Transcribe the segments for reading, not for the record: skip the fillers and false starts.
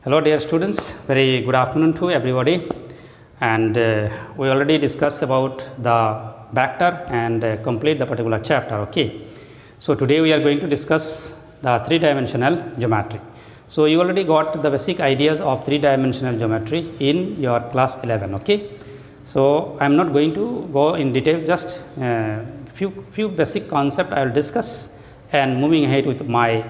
Hello dear students, very good afternoon to everybody, and we already discussed about the vector and complete the particular chapter. Okay, so today we are going to discuss the three-dimensional geometry. So you already got the basic ideas of three-dimensional geometry in your class 11. Okay, so I am not going to go in detail, just few basic concept I will discuss and moving ahead with my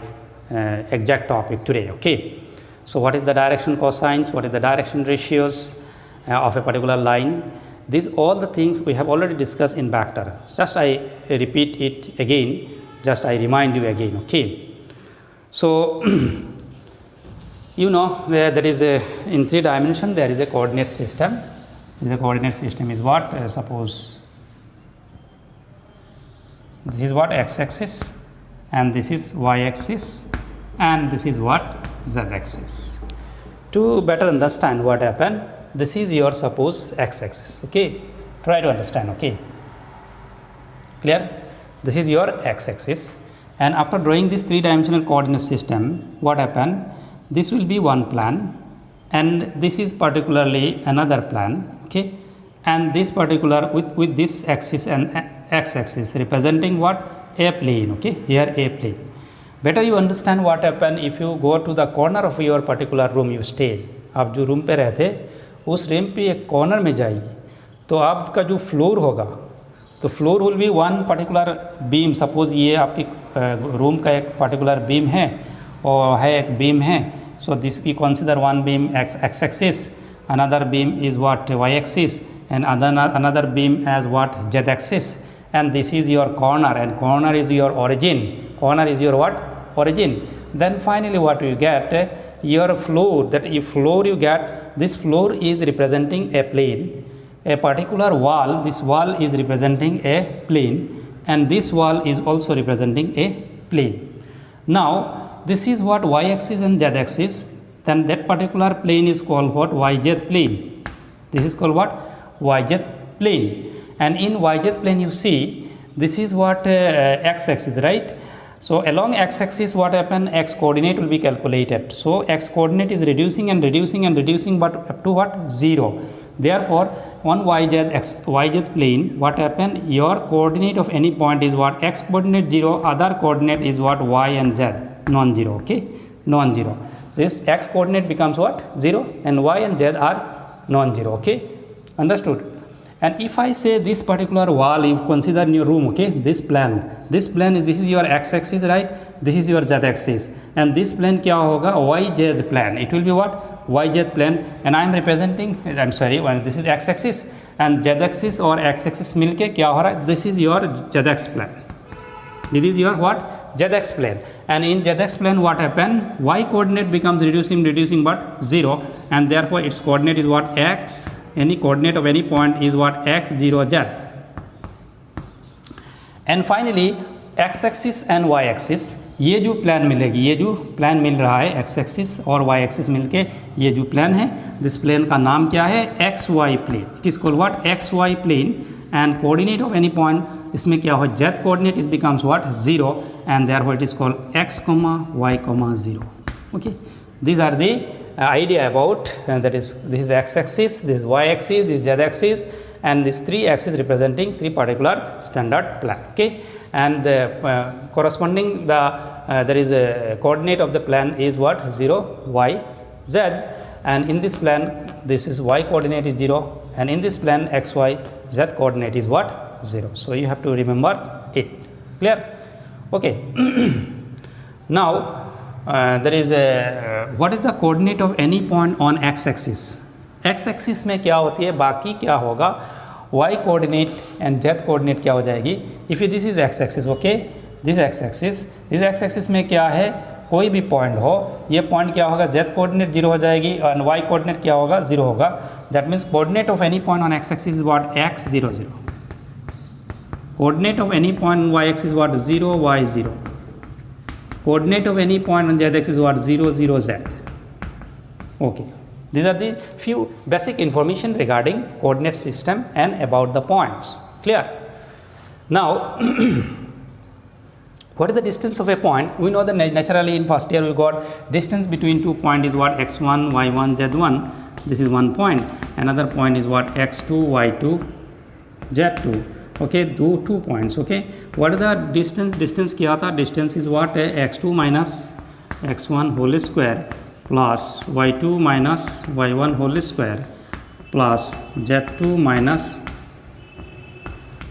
exact topic today. Okay. So what is the direction cosines, what is the direction ratios of a particular line? These all the things we have already discussed in vector. Just I repeat it again, just I remind you again. Okay. So you know there is a, in three dimension there is a coordinate system. The coordinate system is what? Suppose this is what, x-axis, and this is y-axis, and this is what, z-axis. To better understand what happened, this is your suppose x-axis. Okay, try to understand. Okay, clear? This is your x-axis, and after drawing this three-dimensional coordinate system, what happened? This will be one plane, and this is particularly another plane. Okay, and this particular with this axis and x-axis representing what? A plane. Okay, here a plane. Better you understand what happen if you go to the corner of your particular room you stay. आप जो room पे रहते उस room पे एक corner में जाइए, तो आपका जो फ्लोर होगा, तो floor will be one particular beam. Suppose ये आपकी रूम का एक पर्टिकुलर बीम है और है एक बीम है. So this we consider one beam X axis, another beam is what Y axis, and another beam as what Z axis, and this is your corner, and corner is your origin. Corner is your what? Origin. Then finally what you get? Your floor. That if floor you get, this floor is representing a plane. A particular wall, this wall is representing a plane, and this wall is also representing a plane. Now this is what y-axis and z-axis. Then that particular plane is called what? YZ plane. This is called what? YZ plane. And in YZ plane you see this is what x-axis, right? So along x-axis what happen? X coordinate will be calculated. So x coordinate is reducing and reducing and reducing, but up to what? 0. Therefore on YZ plane what happen? Your coordinate of any point is what? X coordinate 0, other coordinate is what? Y and z non-zero. Okay, non-zero. This x coordinate becomes what? 0, and y and z are non-zero. Okay, understood? And if I say this particular wall, you consider in your room, okay, this plane is, this is your x-axis, right? This is your z-axis, and this plane क्या होगा? YZ plane. It will be what? YZ plane, and I am representing, I'm sorry, when this is x-axis and z-axis or x-axis मिलके क्या हो रहा है? This is your z-x plane. This is your what? Z-x plane. And in z-x plane what happen? Y coordinate becomes reducing but 0, and therefore its coordinate is what? X. Any coordinate of any point is what? X, 0, z. And finally x axis and y axis, ये जो plan मिलेगी, ये जो plan मिल रहा है x axis और y axis मिलके ये जो प्लान है, दिस प्लेन का नाम क्या है? X Y plane. It is called what? X Y plane. And coordinate of any point, इसमें क्या हो? z coordinate is becomes what? 0, and therefore it is called x, y, 0. Okay, these are the idea about, that is, this is x-axis, this is y-axis, this is z-axis, and these three axes representing three particular standard plane. Okay, and the corresponding the there is a coordinate of the plane is what? 0, y, z, and in this plane this is y coordinate is 0, and in this plane x, y, z coordinate is what? 0. So you have to remember it. Clear? Okay. Now there is a what is the coordinate of any point on x-axis? x-axis में क्या होती है? बाकी क्या होगा? y coordinate and z coordinate क्या हो जाएगी? If this is x-axis, okay, this x-axis में क्या है? कोई भी पॉइंट हो, ये पॉइंट क्या होगा? z coordinate 0 हो जाएगी, और y coordinate क्या होगा? 0 होगा. That means coordinate of any point on x-axis is what? x, 0, 0. Coordinate of any point on y-axis is what? 0, y, 0. Coordinate of any point on z-axis is what? 0, 0, z. Okay, these are the few basic information regarding coordinate system and about the points. Clear? Now What is the distance of a point? We know that naturally in first year we got distance between two points is what? X1, Y1, Z1. This is one point. Another point is what? X2, Y2, Z2. Okay, two points. Okay, what is the distance? Distance क्या था? Distance is what? X2 minus X1 whole square plus Y2 minus Y1 whole square plus Z2 minus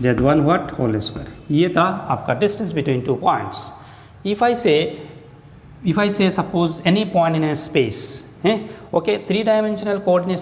Z1 what? Whole square. ये था आपका distance between two points. If I say suppose any point in a space, okay, three-dimensional coordinate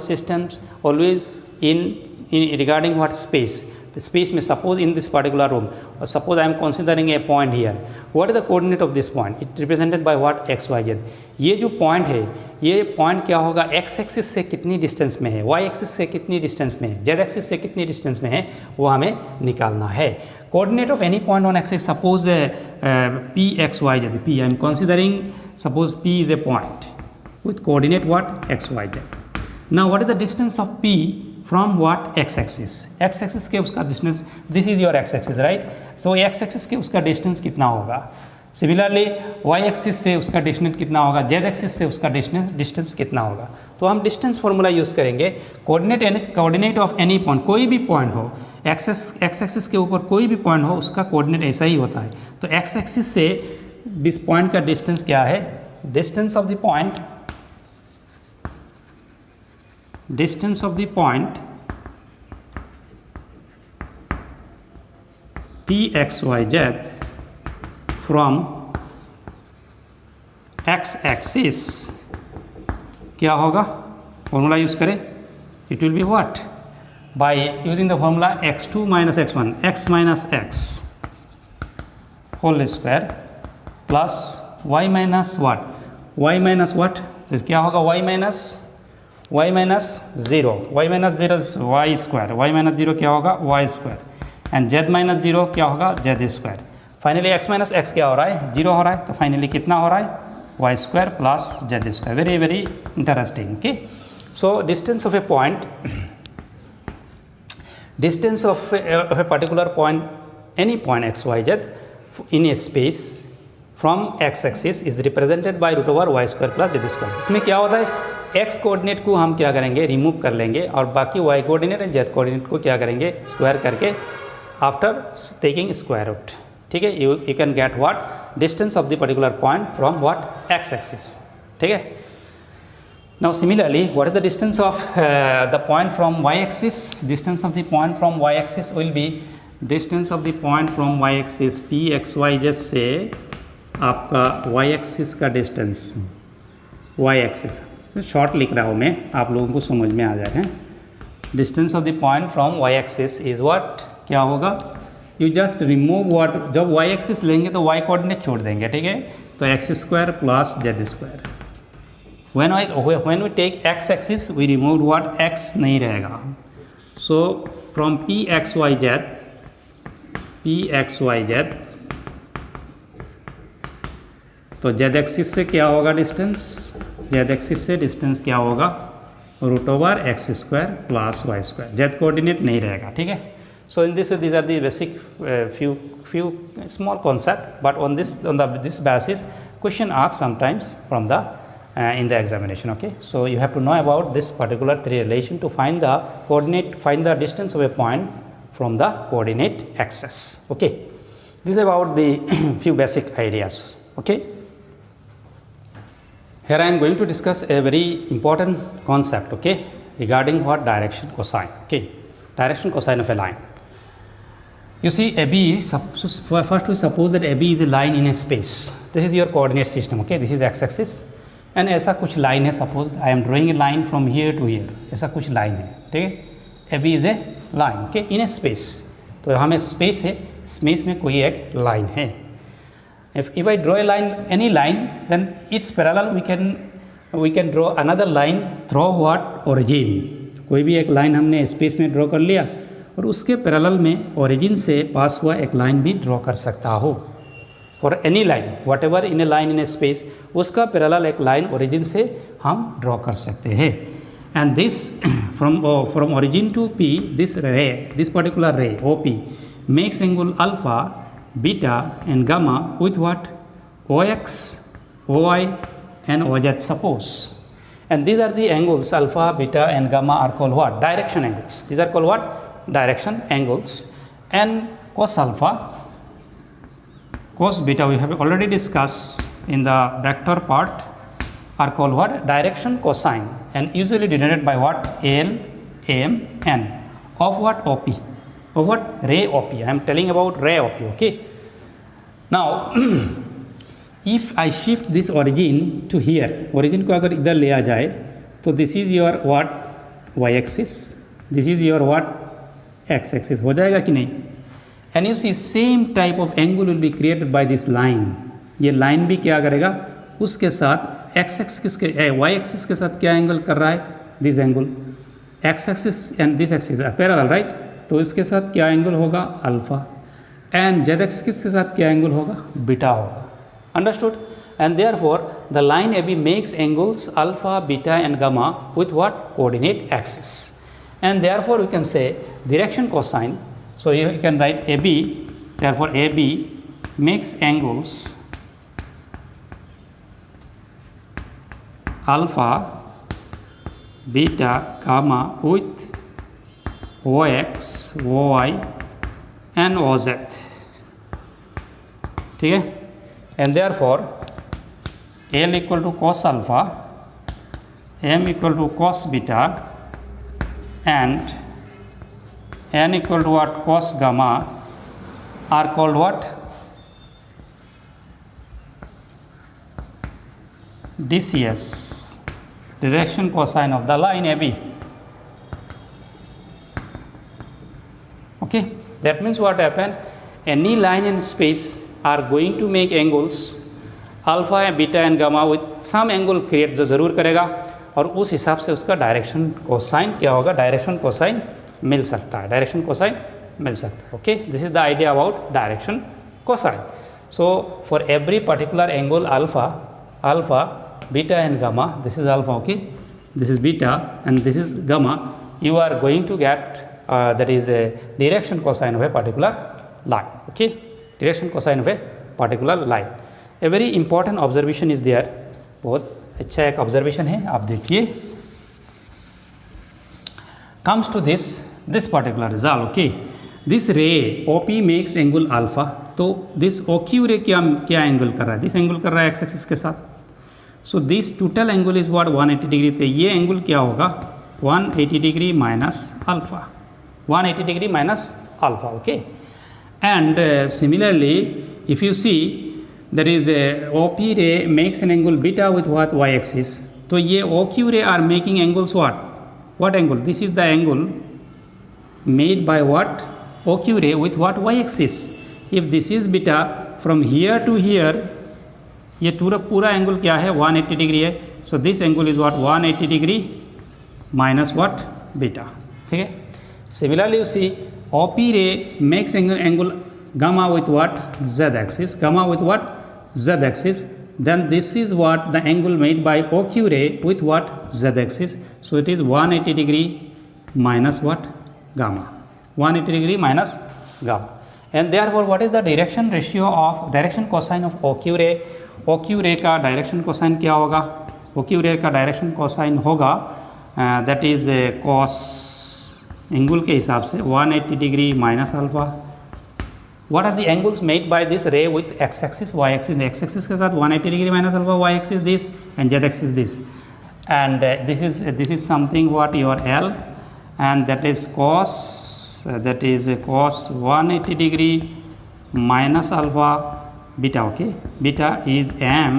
systems always in regarding what space. The space में suppose in this particular room, or suppose I am considering a point here. What is the coordinate of this point? It represented by what? X, Y, Z. ये जो point है, ये point क्या होगा? X axis से कितनी distance में है, Y एक्सिस से कितनी डिस्टेंस में है, Z एक्सिस से कितनी डिस्टेंस में है, वो हमें निकालना है. Coordinate of any point on axis, suppose P, X, Y, Z. P, I am considering, suppose P is a point with coordinate what? X, Y, Z. Now what is the distance of P from what? X axis. X axis के उसका distance, this is your X axis, right? So X axis के उसका distance कितना होगा? Similarly Y axis से उसका distance कितना होगा? Z axis से उसका distance कितना होगा? तो हम distance formula use करेंगे. Coordinate of any point, कोई भी point हो, X axis के ऊपर कोई भी point हो, उसका coordinate ऐसा ही होता है. तो X axis से इस point का distance क्या है? Distance of the point Pxyz from x axis क्या होगा? फॉर्मूला यूज करें. It will be what? By using the formula x2 minus x1, x minus x whole square plus y minus what? y minus what? क्या होगा? y minus 0. y minus 0 is y square. y minus 0 क्या होगा? y square. And z minus 0 क्या होगा? z square. Finally x minus x क्या हो रहा है? 0 हो रहा है. तो फाइनली कितना हो रहा है? y square plus z square. Very very interesting. Okay, so distance of a point, distance of a particular point, any point x, y, z in a space from x axis is represented by root over y square plus z square. इसमें क्या होता है? x coordinate को हम क्या करेंगे? Remove कर लेंगे और बाकी y coordinate and z coordinate को क्या करेंगे? स्क्वायर करके आफ्टर टेकिंग स्क्वायर रूट. ठीक है, you can get what? Distance of the particular point from what? x axis. ठीक है. Now similarly, what is the distance of the point from y-axis? Distance of the point from y-axis will be distance of the point from y-axis p x y z से आपका y-axis का distance, y-axis short लिख रहा हूँ मैं, आप लोगों को समझ में आ जाए. Distance of the point from y-axis is what? क्या होगा? You just remove what? जब y-axis लेंगे तो y कोऑर्डिनेट छोड़ देंगे. ठीक है, तो x square plus z square. When we take x axis, we removed what? x नहीं रहेगा. So from p x y z तो z एक्सिस से क्या होगा डिस्टेंस? z एक्सिस से डिस्टेंस क्या होगा? Root over X square plus Y square. z coordinate नहीं रहेगा. ठीक है. So in this way, these are the basic few small concept, but on this basis, question asked sometimes from the in the examination. Okay, so you have to know about this particular three relation to find the coordinate, find the distance of a point from the coordinate axis. Okay, this is about the few basic ideas. Okay, here I am going to discuss a very important concept. Okay, regarding what? Direction cosine. Okay, direction cosine of a line. You see, AB, first we suppose that AB is a line in a space. This is your coordinate system. Okay, this is x axis. And ऐसा कुछ line है. Suppose I am drawing a line from here to here. ऐसा कुछ line है. ठीक है, A B is a line. Okay, in a space. तो हमें स्पेस है, स्पेस में कोई एक लाइन है. If I draw a line, any line, then it's parallel we can draw another line through what? Origin. कोई भी एक लाइन हमने स्पेस में ड्रॉ कर लिया और उसके पैरेलल में ओरिजिन से पास हुआ एक लाइन भी ड्रॉ कर सकता हो. For any line, whatever in a line in a space, उसका पैरेलल एक लाइन ओरिजिन से हम ड्रॉ कर सकते हैं. And this from origin to P, this particular ray O P makes angle alpha beta and gamma with what? OX, OY and OZ suppose. And these are the angles alpha, beta and gamma are called what? Direction angles. These are called what? Direction angles. And cos alpha, cos beta we have already discussed in the vector part are called what? Direction cosine, and usually denoted by what? L, M, N of what? OP. Of what? Ray OP. I am telling about ray OP. Okay. Now if I shift this origin to here, origin को अगर इधर ले आ जाए तो this is your what? Y axis, this is your what? X axis. हो जाएगा कि नहीं? And you see same type of angle will be created by this line. ये line भी क्या करेगा? उसके साथ x axis के y axis के साथ क्या एंगल कर रहा है? This angle. X axis and this axis are parallel, right? तो इसके साथ क्या एंगल होगा? अल्फा. And z axis के साथ क्या एंगल होगा? बीटा होगा. Understood? And therefore the line AB makes angles alpha, beta and gamma with what? Coordinate axis. And therefore we can say direction cosine. So you can write AB, therefore AB makes angles alpha, beta, gamma with OX, OY and OZ. ठीक है? And therefore L equal to cos alpha, M equal to cos beta and N equal to what? Cos gamma are called what? DCS, direction cosine of the line AB. Okay, that means what happened? Any line in space are going to make angles alpha, beta and gamma with some angle create जो ज़रूर करेगा, और उस हिसाब से उसका direction cosine क्या होगा? डायरेक्शन कोसाइन मिल सकता है, डायरेक्शन कोसाइन मिल सकता है. Okay, this is the idea about direction cosine. So for every particular angle alpha, beta and gamma, this is alpha, okay, this is beta and this is gamma, you are going to get that is a direction cosine of a particular line. Okay, direction cosine of a particular line. A very important observation is there. बहुत अच्छा एक observation है, आप देखिए. Comes to this particular result. Okay, this ray OP makes angle alpha. तो this OQ ray क्या angle कर रहा है? This एंगल कर रहा है x एक्सिस के साथ. So this total angle is what? 180 degree. तो ये एंगल क्या होगा? 180 degree minus alpha. 180 degree minus alpha. Okay, and similarly if you see there is a OP ray makes an angle beta with what? Y axis. तो ये OQ ray are making angles what angle? This is the angle made by what? OQ ray with what? Y axis. If this is beta from here to here, ये पूरा angle क्या है? 180 degree है. So this angle is what? 180 degree minus what? Beta. ठीक है. Similarly, you see OP ray makes angle gamma with what? Z axis. Gamma with what? Z axis. Then this is what? The angle made by OQ ray with what? Z axis. So it is 180 degree minus what? Gamma. 180 degree minus gamma. And therefore, what is the direction ratio of direction cosine of OQ ray? OQ ray का direction cosine क्या होगा? OQ ray का direction cosine होगा that is cos angle के हिसाब से 180 degree minus alpha. What are the angles made by this ray with X axis, Y axis? X axis के साथ 180 degree minus alpha, Y axis this and Z axis this, and this is something what your L, and that is cos 180 degree minus alpha beta. Okay, beta is m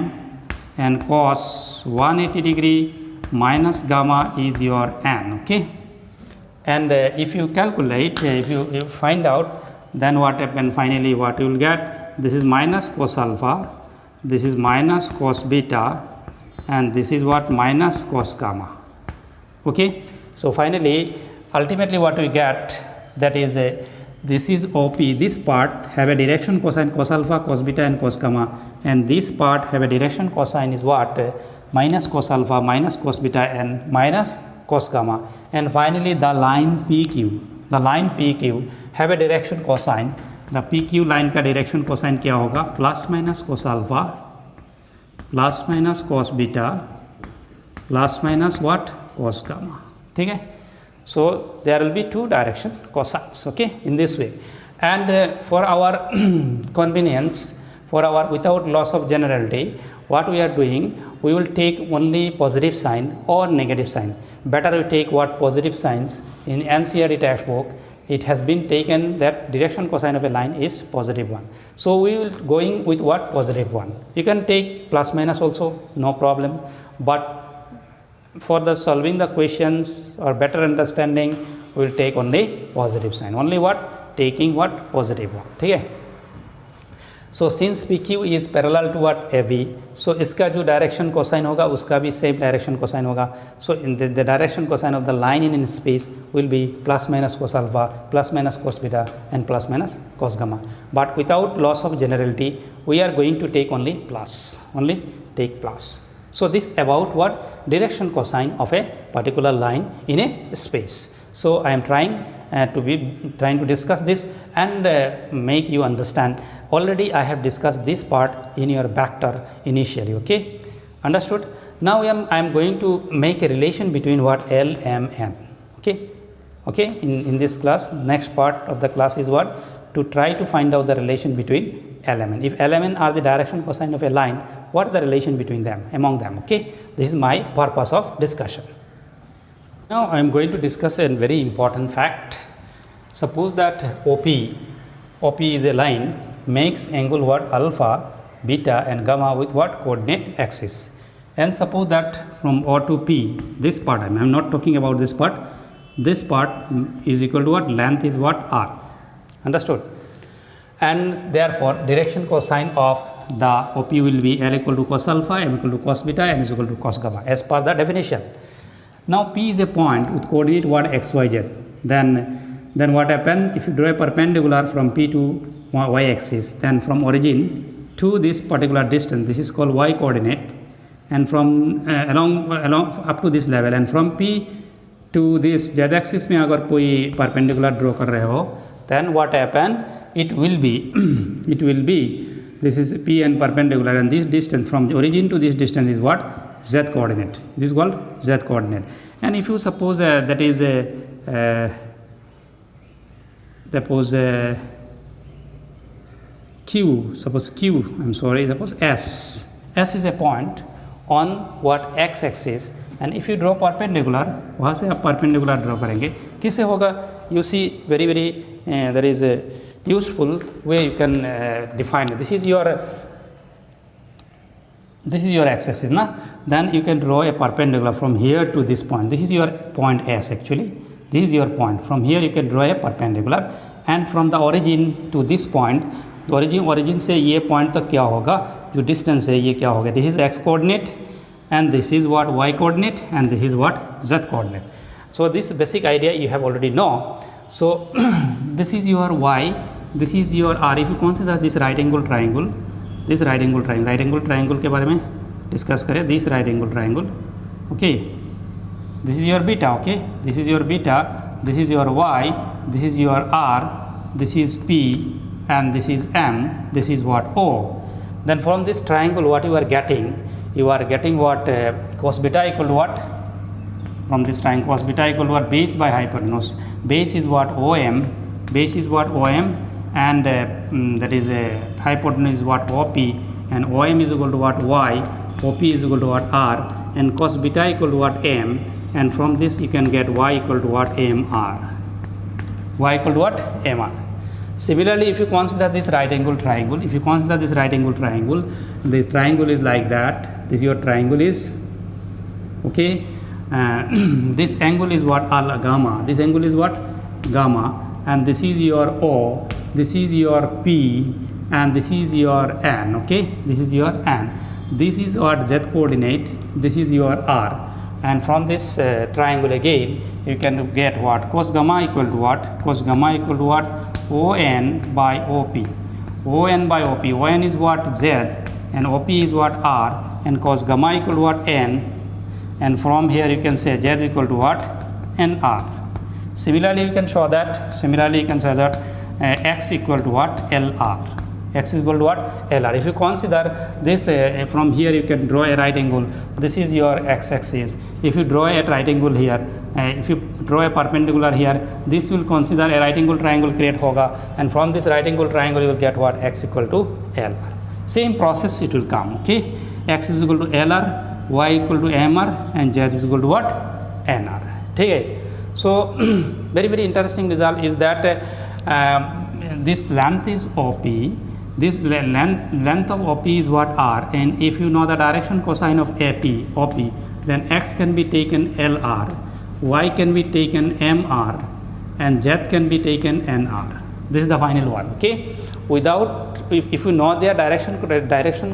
and cos 180 degree minus gamma is your n. Okay. And if you calculate, if you find out, then what happen finally? What you will get? This is minus cos alpha, this is minus cos beta, and this is what? Minus cos gamma. Okay. So finally, ultimately, what we get, that is this is OP. This part have a direction cosine cos alpha, cos beta, and cos gamma, and this part have a direction cosine is what? Minus cos alpha, minus cos beta, and minus cos gamma. And finally the line PQ have a direction cosine the P Q line का direction cosine क्या होगा, plus minus cos alpha plus minus cos beta plus minus what, cos gamma. ठीक है. So there will be two direction cosines, okay, in this way. And for our convenience, for our without loss of generality, what we are doing, we will take only positive sign or negative sign. Better we take what positive signs. In NCERT textbook it has been taken that direction cosine of a line is positive one. So we will going with what, positive one. You can take plus minus also, no problem, but for the solving the questions or better understanding we will take only positive sign, only what, taking what, positive one. ठीक है. So since PQ is parallel to what, AB, so इसका जो direction cosine होगा उसका भी same direction cosine होगा. So in the direction cosine of the line in space will be plus minus cos alpha plus minus cos beta and plus minus cos gamma. But without loss of generality we are going to take only plus, only take plus. So this about what, direction cosine of a particular line in a space. So I am trying to discuss this and make you understand. Already I have discussed this part in your vector initially, okay, understood. Now I am going to make a relation between what, L, M, N, okay. In this class, next part of the class is what, to try to find out the relation between L, M, N. If L, M, N are the direction cosine of a line, what is the relation between them, among them, okay. This is my purpose of discussion. Now I am going to discuss a very important fact. Suppose that OP is a line makes angle what, alpha, beta and gamma with what, coordinate axis. And suppose that from O to P, this part, I am not talking about this part is equal to what, length is what, r, understood. And therefore direction cosine of the OP will be L equal to cos alpha, M equal to cos beta, N is equal to cos gamma as per the definition. Now P is a point with coordinate what, x, y, z. Then what happen, if you draw a perpendicular from P to y axis, then from origin to this particular distance, this is called y coordinate, and from along up to this level, and from P to this z axis में अगर कोई perpendicular draw कर रहे हो, then what happen, it will be this is P and perpendicular, and this distance from the origin to this distance is what, z coordinate. This is called z coordinate. And if you suppose that is suppose S is a point on what, x axis, and if you draw perpendicular, वहाँ से आप perpendicular draw करेंगे, किससे होगा, you see very there is a useful way you can define it. This is your x-axis, na? Then you can draw a perpendicular from here to this point. This is your point S actually. This is your point. From here you can draw a perpendicular, and from the origin to this point, the origin से ये point तक क्या होगा, जो distance है ये क्या होगा. This is x coordinate, and this is what, y coordinate, and this is what, z coordinate. So this basic idea you have already know. So this is your y, this is your r. If you consider this right angle triangle के बारे में discuss करें, this right angle triangle, okay. This is your beta, okay. This is your beta, this is your y, this is your r, this is p, and this is m, this is what, o. Then from this triangle what you are getting what, cos beta equal to what, from this triangle cos beta equal to what, base by hypotenuse. Base is what, OM, and that is hypotenuse is what, OP, and OM is equal to what, Y, OP is equal to what, R, and cos beta equal to what, M, and from this you can get Y equal to what, MR. Y equal to what, MR. Similarly, if you consider this right angle triangle, the triangle is like that. This your triangle is, okay. This angle is what, gamma. This angle is what, gamma, and this is your O, this is your P, and this is your N, okay. This is your N. This is what, Z coordinate, this is your R, and from this triangle again you can get what, cos gamma equal to what, ON by OP. ON by OP. ON is what, Z, and OP is what, R, and cos gamma equal to what, N, and from here you can say Z equal to what, NR. Similarly you can show that x equal to what? LR. X is equal to what? LR. If you consider this from here, you can draw a right angle. This is your x-axis. If you draw a right angle here, if you draw a perpendicular here, this will consider a right angle triangle create hoga, and from this right angle triangle you will get what? X equal to LR. Same process it will come. Okay, x is equal to LR, y equal to MR, and z is equal to what? NR. Okay. So very interesting result is that this length is OP. This length of OP is what? R, and if you know the direction cosine of OP, then x can be taken LR, y can be taken MR, and z can be taken NR. This is the final one. Okay, without if you know their direction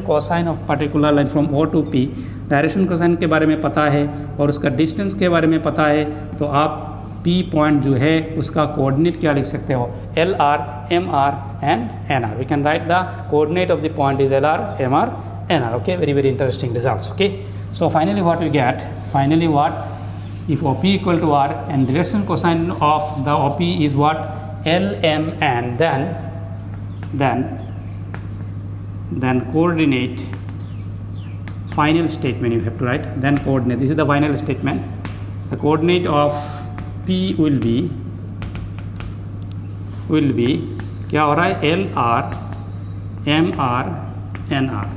cosine of particular line from O to P, direction cosine के बारे में पता है और उसका distance के बारे में पता है, तो आप P पॉइंट जो है उसका कोऑर्डिनेट क्या लिख सकते हो? LR, MR and NR. We can write the coordinate of the point is LR, MR, NR. Okay, very interesting results. Okay, so finally what we get? Finally what? If OP equal to R and direction cosine of the OP is what? LMN, then coordinate. Final statement you have to write. Then coordinate. This is the final statement. The coordinate of P will be क्या हो रहा है? LR, MR, NR.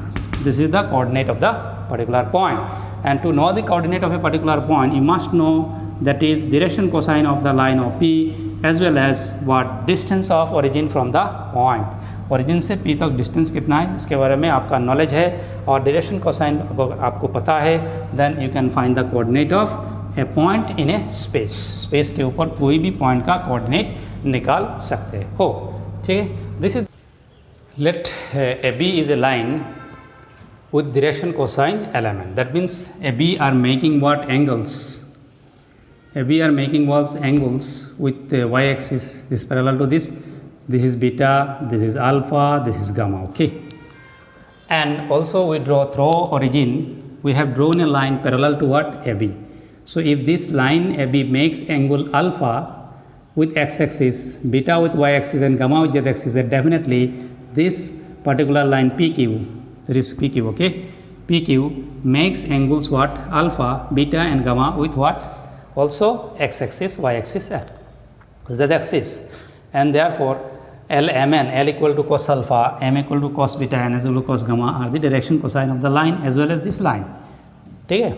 This is the coordinate of the particular point. And to know the coordinate of a particular point, you must know that is direction cosine of the line of P as well as what? Distance of origin from the point. Origin से P तक distance कितना है इसके बारे में आपका knowledge है और डायरेक्शन कोसाइन आपको पता है, then you can find the coordinate of a point in a space. Space के ऊपर कोई भी पॉइंट का कोऑर्डिनेट निकाल सकते हो. ठीक है, this is let A B is a line with direction cosine element. That means AB are making what? Angles. AB are making what? Angles with the y-axis. This is parallel to this. This is beta, this is alpha, this is gamma. Okay. And also we draw through origin. We have drawn a line parallel to what? AB. So if this line AB makes angle alpha with x-axis, beta with y-axis, and gamma with z-axis, then definitely this particular line PQ, there is PQ, okay? PQ makes angles what? Alpha, beta and gamma with what? Also x-axis, y-axis and z-axis. And therefore LMN, L equal to cos alpha, M equal to cos beta, and S equal to cos gamma are the direction cosine of the line as well as this line. ठीक है?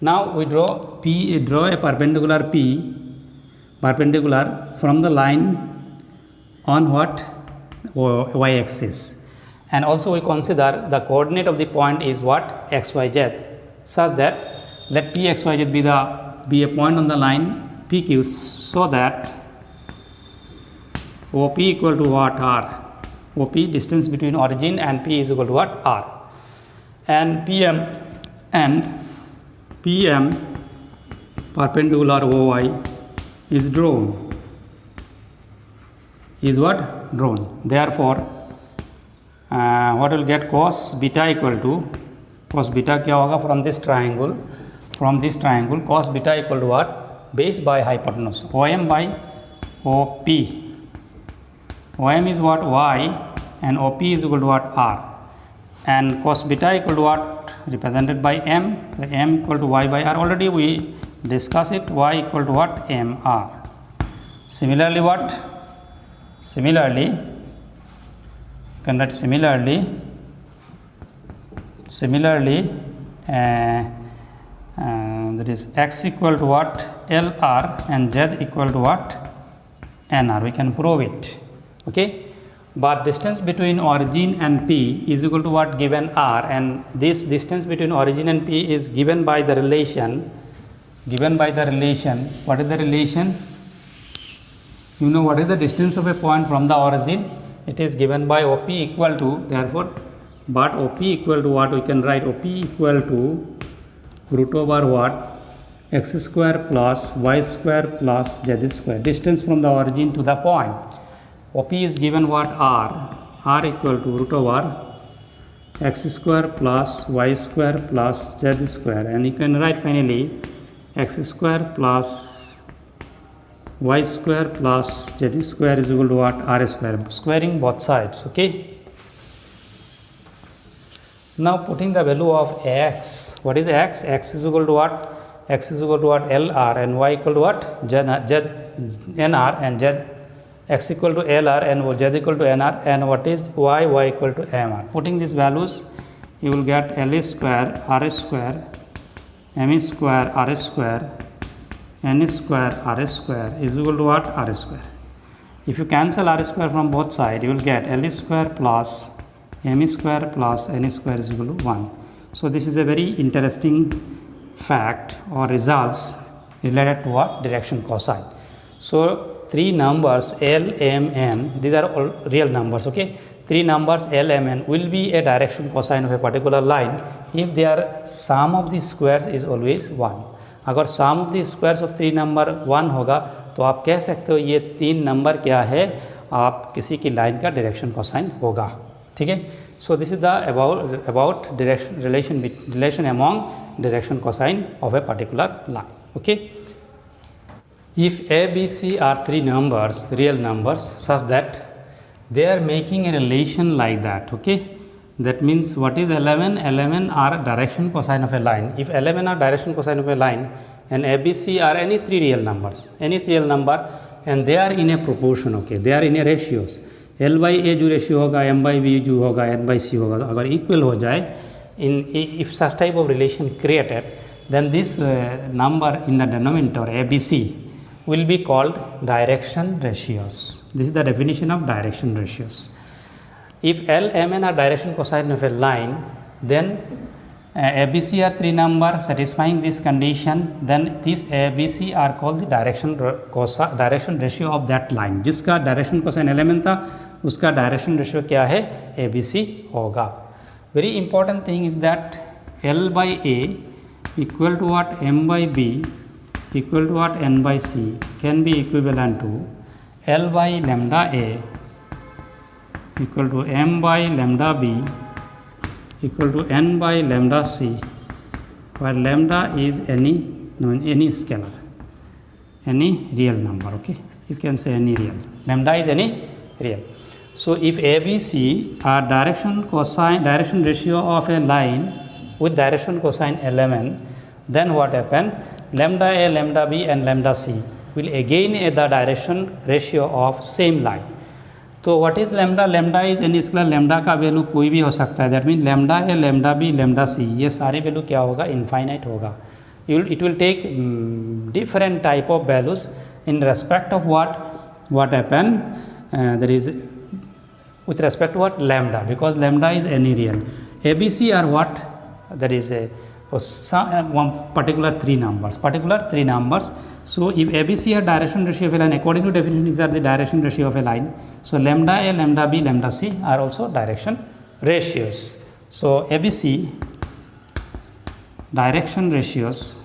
Now we draw a perpendicular from the line on what? Y-axis. And also we consider the coordinate of the point is what? X, Y, Z, such that let P, X, Y, Z be a point on the line PQ, so that OP equal to what? R. OP, distance between origin and P, is equal to what? R. And PM perpendicular OY is drawn. Is what? Drawn. Therefore what will get? Cos beta equal to, cos beta क्या होगा? From this triangle cos beta equal to what? Base by hypotenuse, OM by OP. OM is what? Y, and OP is equal to what? R. And cos beta equal to what? Represented by M. So M equal to Y by R. Already we discuss it. Y equal to what? MR. Similarly what? Similarly you can write that is x equal to what? LR, and Z equal to what? NR. We can prove it. Okay, but distance between origin and P is equal to what? Given R, and this distance between origin and P is given by the relation. What is the relation? You know what is the distance of a point from the origin? It is given by OP equal to, therefore, but OP equal to what? We can write OP equal to root over what? X square plus y square plus z square. Distance from the origin to the point. OP is given what? R equal to root over x square plus y square plus z square, and you can write finally x square plus y square plus z square is equal to what? R square. Squaring both sides. Okay. Now putting the value of x. What is x? X is equal to what? X is equal to what? LR, and y equal to what? NR, and z x equal to LR and z equal to NR, and what is y? Y equal to MR. Putting these values, you will get L square R square, M square R square, N square R square is equal to what? R square. If you cancel R square from both sides, you will get L square plus M square plus N square is equal to 1. So this is a very interesting fact or results related to what? Direction cosine. So three numbers L, M, N, these are all real numbers. Okay, three numbers L, M, N will be a direction cosine of a particular line if their sum of the squares is always 1. अगर sum of the squares of three number 1 होगा तो आप कह सकते हो ये तीन number क्या है, आप किसी की लाइन का डायरेक्शन कोसाइन होगा. ठीक है. So this is the about relation among direction cosine of A particular line. Okay. If A, B, C are three numbers, real numbers, such that they are making a relation like that, okay? That means what is L11? L11 are direction cosine of a line. If L11 are direction cosine of a line and A, B, C are any three real numbers, any real number, and they are in a proportion, okay? They are in a ratios. L by A जो ratio होगा, M by B जो होगा, N by C होगा, अगर equal हो जाए, if such type of relation created, then this number in the denominator A, B, C will be called direction ratios. This is the definition of direction ratios. If L, M, N are direction cosine of a line, then A, B, C are three number satisfying this condition, then these A, B, C are called the direction ratio of that line. जिसका direction cosine element था उसका direction ratio क्या है? A, B, C होगा. Very important thing is that L by A equal to what? M by B equal to what? N by C can be equivalent to L by lambda A equal to M by lambda B equal to N by lambda C, where lambda is any scalar, any real number. Okay, you can say any real. Lambda is any real. So if A, B, C are direction ratio of a line with direction cosine element, then what happen? Lambda A, lambda B and lambda C will again the direction ratio of same line. तो what is lambda? Lambda is any scalar. lambda का value कोई भी हो सकता है. That mean lambda A, lambda B, lambda C ये सारे value क्या होगा? इनफाइनाइट होगा. It will take different type of values in respect of what happen. There is with respect to what? Lambda, because lambda is any real. ABC are what? That is one particular three numbers. So if ABC are direction ratio of a line, according to definition, these are the direction ratio of a line. So lambda A, lambda B, lambda C are also direction ratios. So ABC direction ratios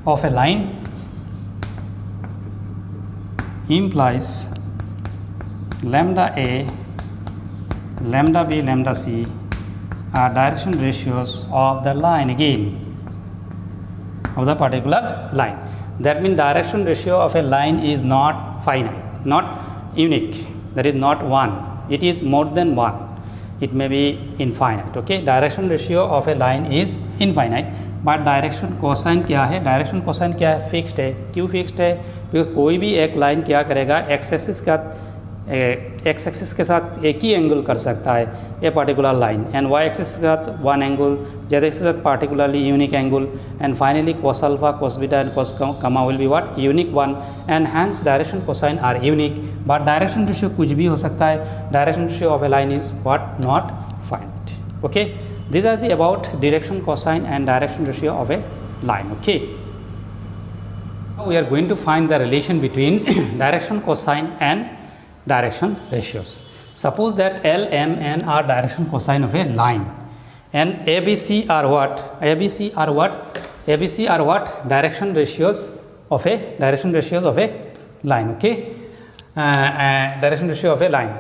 of a line implies lambda A, lambda B, lambda C are direction ratios of the line again, of the particular line. That means direction ratio of a line is not finite, not unique, that is not one, it is more than one, it may be infinite. Okay, direction ratio of a line is infinite, but direction cosine क्या है? Direction cosine क्या है? Fixed है. क्यों fixed है? Because कोई भी एक लाइन क्या करेगा? एक्स एक्सिस के साथ एक ही एंगल कर सकता है a particular line, and Y axis के साथ वन एंगल, जेड एक्सिस के साथ particularly unique angle, and finally cos alpha, cos beta and cos gamma will be what? Unique one, and hence direction cosine are unique. But direction ratio कुछ भी हो सकता है. Direction ratio of a line is what? Not finite. Okay, these are the about direction cosine and direction ratio of a line. Okay, now we are going to find the relation between direction cosine and direction ratios. Suppose that L, M, N are direction cosine of a line, and ABC are what? ABC are what? ABC are what? Direction ratios of a line. Okay, direction ratio of a line.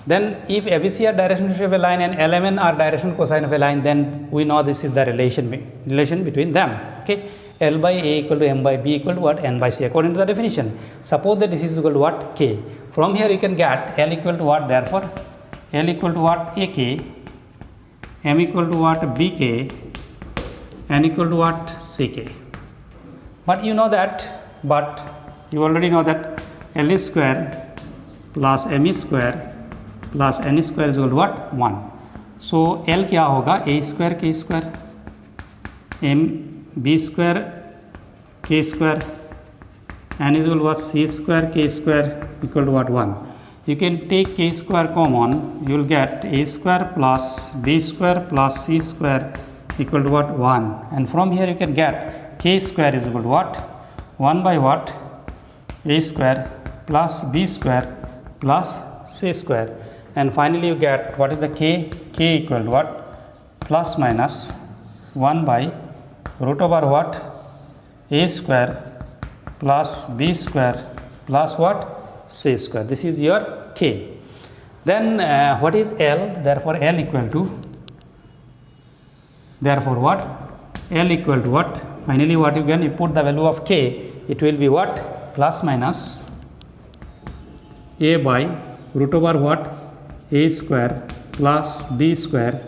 Then if ABC are direction ratio of a line and LMN are direction cosine of a line, then we know this is the relation between them. Okay, L by A equal to M by B equal to what? N by C according to the definition. Suppose that this is equal to what? K. From here you can get L equal to what? Therefore L equal to what? AK, M equal to what? BK, N equal to what? CK. But you already know that L is square plus M is square plus N square is equal to what? 1. So L क्या होगा? A square K square, M B square K square, N is equal to what? C square K square equal to what? 1. You can take K square common, you will get A square plus B square plus C square equal to what? 1. And from here you can get K square is equal to what? 1 by what? A square plus B square plus C square. And finally you get what is the K? K equal to what? Plus minus 1 by root over what? A square plus B square plus what? C square. This is your K. Then what is L? Therefore L equal to, therefore what? L equal to what? Finally what you can, you put the value of K, it will be what? Plus minus A by root over what? A square plus B square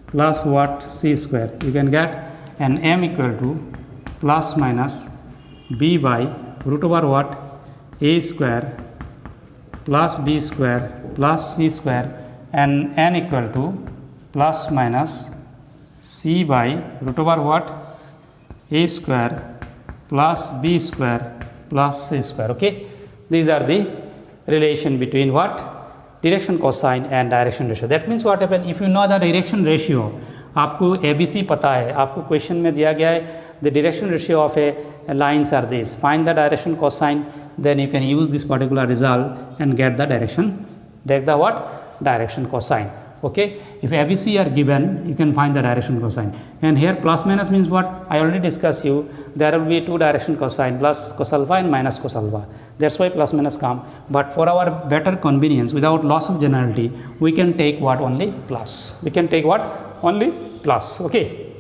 plus what? C square. You can get an M equal to plus minus B by root over what? A square plus B square plus C square, and N equal to plus minus C by root over what? A square plus B square plus C square. Okay, these are the relation between what? Direction cosine and direction ratio. That means what happen, if you know the direction ratio, आपको ABC पता है, आपको question में दिया गया है the direction ratio of a lines are this, find the direction cosine, then you can use this particular result and get the direction, direction cosine. Okay, if ABC are given, you can find the direction cosine. And here plus minus means what? I already discussed you, there will be two direction cosine, plus cos alpha and minus cos alpha. That's why plus minus come. But for our better convenience, without loss of generality, we can take what? Only plus. We can take what? Only plus. Okay.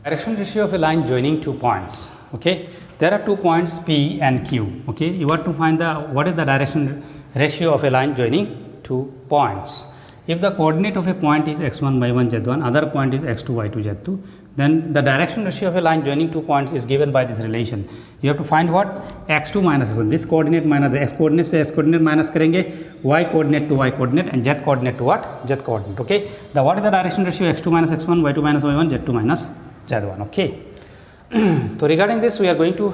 Direction ratio of a line joining 2 points. Okay. There are 2 points P and Q. Okay. You have to find the what is the direction ratio of a line joining 2 points. If the coordinate of a point is x1 y1 z1, other point is x2 y2 z2, then the direction ratio of a line joining 2 points is given by this relation. You have to find what? x2 minus x1. This coordinate minus the x coordinate से x coordinate minus करेंगे, y coordinate to y coordinate and z coordinate to what? Z coordinate. Okay. The what is the direction ratio? x2 minus x1, y2 minus y1, z2 minus z1. Okay. So regarding this, we are going to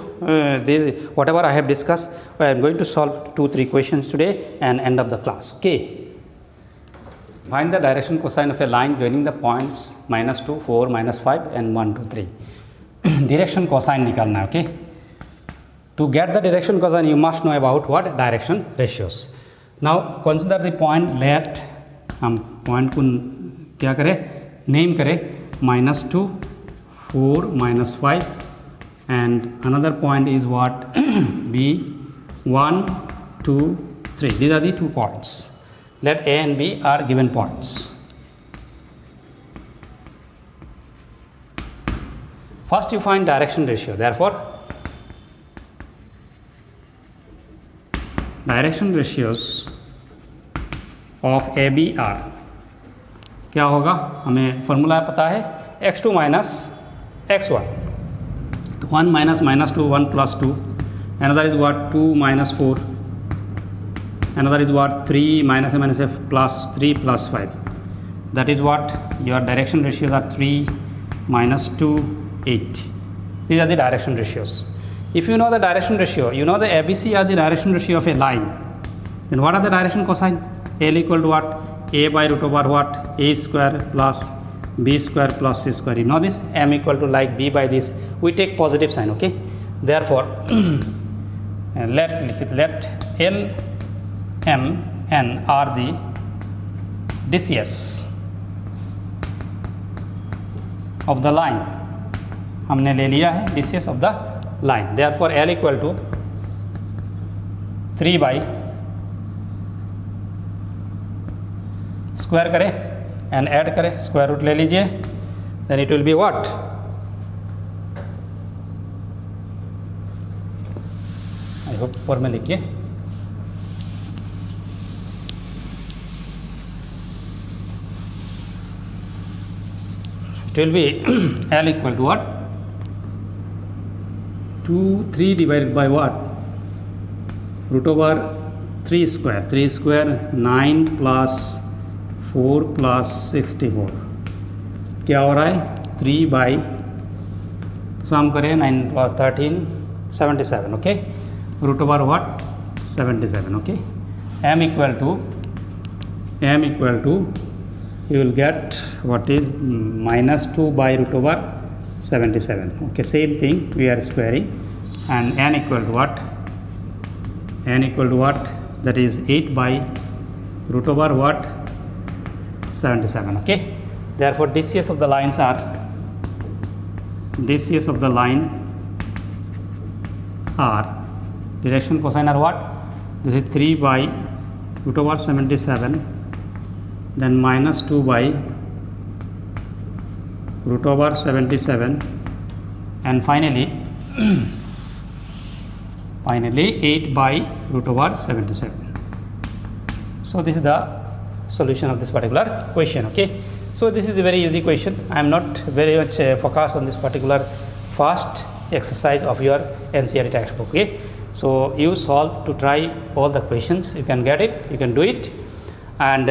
this whatever I have discussed, I am going to solve 2-3 questions today and end of the class. Okay. Find the direction cosine of a line joining the points -2, 4, -5 and 1, 2, 3. Direction cosine निकालना है. Okay. To get the direction cosine, you must know about what? Direction ratios. Now consider the point. Let हम point को क्या करें? Name करें -2, 4, -5 and another point is what? B 1, 2, 3. These are the 2 points. Let A and B are given points. First you find direction ratio. Therefore, direction ratios of AB are क्या होगा? हमें formula पता है x2 minus x1. तो 1 minus -2, 1 plus 2. Another is what? 2 minus 4. Another is what? 3 minus a minus f plus 3 plus 5. That is what? Your direction ratios are 3 minus 2, 8. These are the direction ratios. If you know the direction ratio, you know the ABC are the direction ratio of a line. Then what are the direction cosine? L equal to what? A by root over what? A square plus B square plus C square. You know this? M equal to like B by this. We take positive sign. Okay. Therefore, let L M N are the DCS of the line. हमने ले लिया है DCS of the line. Therefore L equal to 3 by square करें and add करें, square root ले लीजिए, then it will be what, I hope ऊपर में लिखिए, it will be L equal to what, 3 divided by what, root over 3 square 9 plus 4 plus 64, क्या हो रहा है 3 बाई, सम करें 9 plus 13 77, okay, root over what 77, okay, m equal to you will get what is -2 by root over 77, okay, same thing we are squaring, and n equal to what, that is 8 by root over what 77, okay. Therefore DCS of the lines are, direction cosine are what, this is 3 by root over 77, then -2 by root over 77, and finally 8 by root over 77. So this is the solution of this particular question, okay. So this is a very easy question. I am not very much focused on this particular fast exercise of your NCERT textbook, okay. So you solve to try all the questions, you can get it, you can do it, and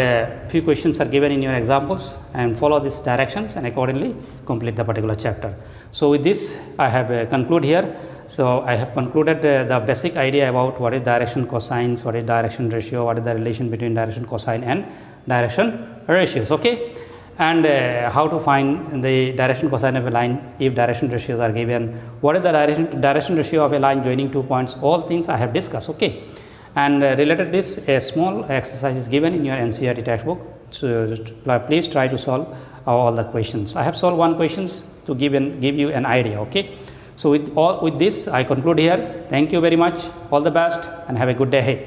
few questions are given in your examples, and follow these directions and accordingly complete the particular chapter. So with this I have conclude here. So I have concluded the basic idea about what is direction cosines, what is direction ratio, what is the relation between direction cosine and direction ratios, okay, and how to find the direction cosine of a line if direction ratios are given, what is the direction ratio of a line joining 2 points, all things I have discussed, okay. And related this, a small exercise is given in your NCERT textbook, so please try to solve all the questions. I have solved one questions to give you an idea, okay. So with this I conclude here. Thank you very much, all the best, and have a good day ahead.